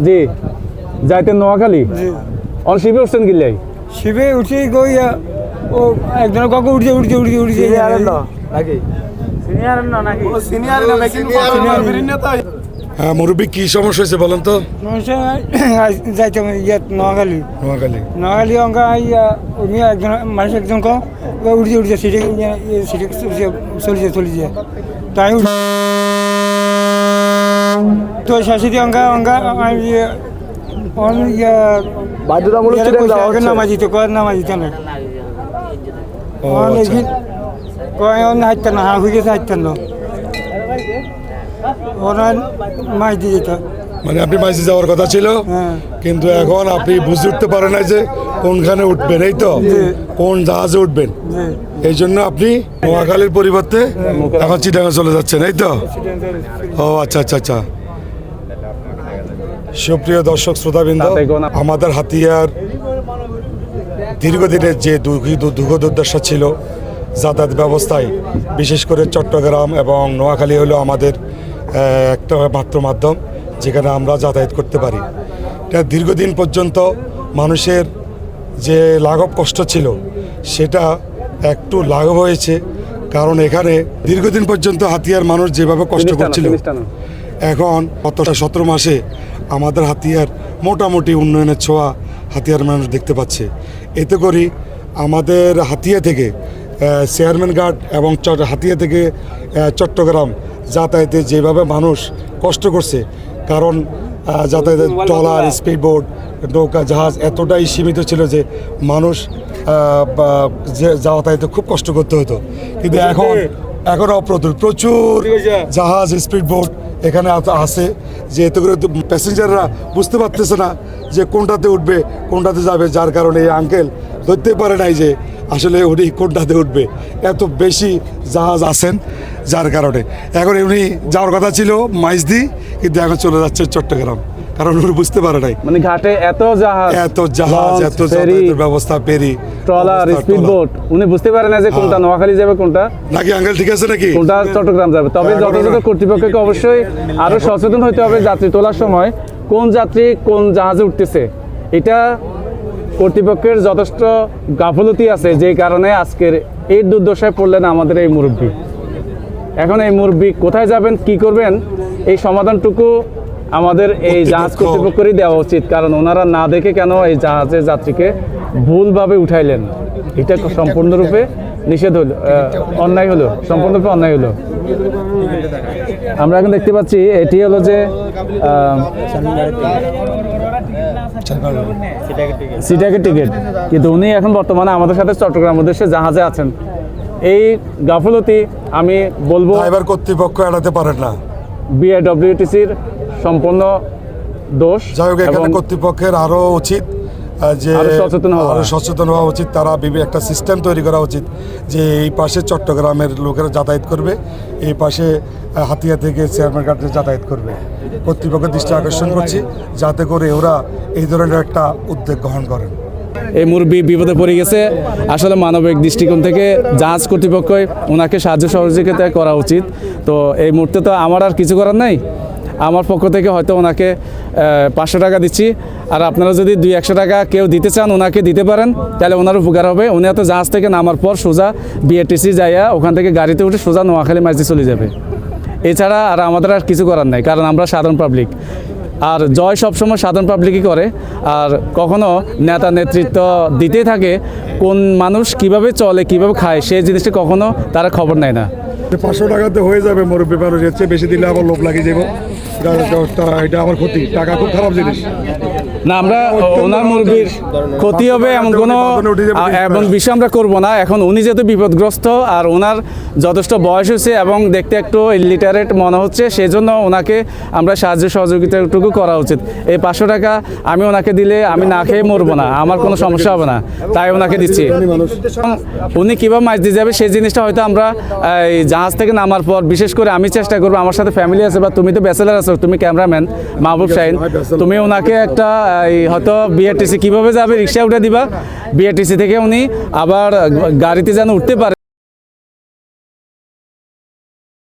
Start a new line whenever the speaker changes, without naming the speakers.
জি যাইতেন নোয়াখালী অন শিবে উঠছেন গিল্লাই
শিবে উঠে গইয়া ও একজনের কাকু উঠছে
হ্যাঁ মুরব্বী কি সমস্যা হয়েছে বলেন তো?
যাইতাম ইয়াত নোয়াখালী অঙ্কা ইয়া উনি একজন মানুষ একজন উঠছে সিটে চলিছে তাই তো শাশুড়ি অঙ্কা নামা দিতে না হাঁটতেন না হা হয়ে হাঁটতেন না ওরা মাছ দিয়ে যেত।
মানে আপনি মাঝে যাওয়ার কথা ছিল কিন্তু এখন আপনি বুঝে উঠতে পারেন না যে কোনখানে উঠবেন, এই তো কোন জাহাজে উঠবেন, এই জন্য আপনি নোয়াখালীর পরিবর্তে এখন চিটাগাং চলে যাচ্ছেন, এই তো? ও আচ্ছা আচ্ছা আচ্ছা। সুপ্রিয় দর্শক শ্রোতাবৃন্দ, আমাদের হাতিয়ার দীর্ঘদিনের যে দুঃখ দুর্দশা ছিল যাতায়াত ব্যবস্থায়, বিশেষ করে চট্টগ্রাম এবং নোয়াখালী হলো আমাদের একটা মাত্র মাধ্যম যেখানে আমরা যাতায়াত করতে পারি। এটা দীর্ঘদিন পর্যন্ত মানুষের যে লাঘব কষ্ট ছিল সেটা একটু লাঘব হয়েছে, কারণ এখানে দীর্ঘদিন পর্যন্ত হাতিয়ার মানুষ যেভাবে কষ্ট করছিল, এখন গত 17 মাসে আমাদের হাতিয়ার মোটামুটি উন্নয়নের ছোঁয়া হাতিয়ার মানুষ দেখতে পাচ্ছে। এতে করি আমাদের হাতিয়া থেকে চেয়ারম্যান ঘাট এবং হাতিয়া থেকে চট্টগ্রাম যাতায়াতে যেভাবে মানুষ কষ্ট করছে, কারণ যাতায়াতের ট্রলার, স্পিড বোট, নৌকা, জাহাজ এতটাই সীমিত ছিল যে মানুষ যাতায়াতে খুব কষ্ট করতে হতো। কিন্তু এখন প্রচুর জাহাজ, স্পিড বোট এখানে আছে, যে এতে করে প্যাসেঞ্জাররা বুঝতে পারতেছে না যে কোনটাতে উঠবে কোনটাতে যাবে, যার কারণে এই আঙ্কেল ধরতে পারে নাই যে আসলে উনি কোনটাতে উঠবে। এত বেশি জাহাজ আছেন যার কারণে এখন উনি যাওয়ার কথা ছিল মাইজদি, কিন্তু এখন চলে যাচ্ছে চট্টগ্রাম, কারণ উনি বুঝতে পারে নাই
মানে ঘাটে এত জাহাজ এত
যাতায়াতের ব্যবস্থা, ফেরি,
ট্রলার, স্পিড বোট, উনি বুঝতে পারে না যে কোনটা নোয়াখালী যাবে, কোনটা
নাকি আঙ্কেল ঠিক আছে নাকি
কোনটা চট্টগ্রাম যাবে। তবে যথাযথ কর্তৃপক্ষকে অবশ্যই আরো সচেতন হতে হবে যাত্রী তোলার সময় কোন যাত্রী কোন জাহাজে উঠতেছে। এটা কর্তৃপক্ষের যথেষ্ট গাফলতি আছে, যে কারণে আজকের এই দুর্দশায় পড়লেন আমাদের এই মুরব্বী। এখন এই মুরব্বী কোথায় যাবেন, কি করবেন, এই সমাধানটুকু আমাদের এই জাহাজ কর্তৃপক্ষেরই দেওয়া উচিত, কারণ ওনারা না দেখে কেন এই জাহাজের যাত্রীকে ভুলভাবে উঠাইলেন। এটা সম্পূর্ণরূপে নিষেধ হলো, অন্যায় হলো, সম্পূর্ণরূপে অন্যায় হলো। আমরা এখন দেখতে পাচ্ছি এটি হলো যে সিটাকের টিকিট, কিন্তু উনি এখন বর্তমানে আমাদের সাথে চট্টগ্রাম উদ্দেশ্যে জাহাজে আছেন। এই গাফলতি আমি বলবো
ড্রাইভার কর্তৃপক্ষ এড়াতে পারেন না,
বিআরডব্লিউটিসির সম্পূর্ণ দোষ।
যাই হোক, এখানে কর্তৃপক্ষের আরও উচিত যে আরো সচেতন হওয়া উচিত। তারা একটা সিস্টেম তৈরি করা উচিত যে এই পাশে চট্টগ্রামের লোকেরা যাতায়াত করবে, এই পাশে হাতিয়া থেকে চেয়ারম্যান ঘাটে যাতায়াত করবে। কর্তৃপক্ষের দৃষ্টি আকর্ষণ করছি যাতে করে ওরা এই ধরনের একটা উদ্যোগ গ্রহণ করেন।
এই মুরব্বী বিপদে পড়ে গেছে, আসলে মানবিক দৃষ্টিকোণ থেকে জাহাজ কর্তৃপক্ষ ওনাকে সাহায্য সহযোগিতা করা উচিত। তো এই মুহূর্তে তো আমার আর কিছু করার নাই, আমার পক্ষ থেকে হয়তো ওনাকে 500 টাকা দিচ্ছি, আর আপনারা যদি 200-100 টাকা কেউ দিতে চান ওনাকে দিতে পারেন, তাহলে ওনার উপকার হবে। উনি হয়তো জাহাজ থেকে নামার পর সোজা বিআরটিসি যাইয়া ওখান থেকে গাড়িতে উঠে সোজা নোয়াখালী মাঝে চলে যাবে। এছাড়া আর আমাদের আর কিছু করার নাই, কারণ আমরা সাধারণ পাবলিক। আর জয় সবসময় সাধারণ পাবলিকই করে, আর কখনো নেতা নেতৃত্ব দিতেই থাকে। কোন মানুষ কিভাবে চলে, কিভাবে খায়, সেই জিনিসটা কখনো তারা খবর নেয় না।
500 টাকাতে হয়ে যাবে মুরব্বী মানুষ, এর চেয়ে বেশি দিলে আবার লোভ লাগিয়ে যাবো, এটা আমার ক্ষতি। টাকা খুব খারাপ জিনিস
না, আমরা ওনার মুরব্বীর ক্ষতি হবে এমন বিষয় আমরা করবো না। এখন উনি যেহেতু বিপদগ্রস্ত আর ওনার যথেষ্ট বয়স হয়েছে এবং দেখতে একটু ইলিটারেট মনে হচ্ছে, সেই জন্য ওনাকে আমরা সাহায্য সহযোগিতাটুকু করা উচিত। এই 500 টাকা আমি ওনাকে দিলে আমি না খেয়ে মরবো না, আমার কোনো সমস্যা হবে না, তাই ওনাকে দিচ্ছি। উনি কীভাবে মাছ দিয়ে যাবে সেই জিনিসটা হয়তো আমরা এই জাহাজ থেকে নামার পর, বিশেষ করে আমি চেষ্টা করবো, আমার সাথে ফ্যামিলি আছে বা তুমি তো ব্যাচেলার আছো, তুমি ক্যামেরাম্যান মাহবুব শাহিন, তুমি ওনাকে একটা হয়তো বিআরটিসি কীভাবে যাবে রিক্সা উঠে দিবা, বিআরটিসি থেকে উনি আবার গাড়িতে যেন উঠতে পারে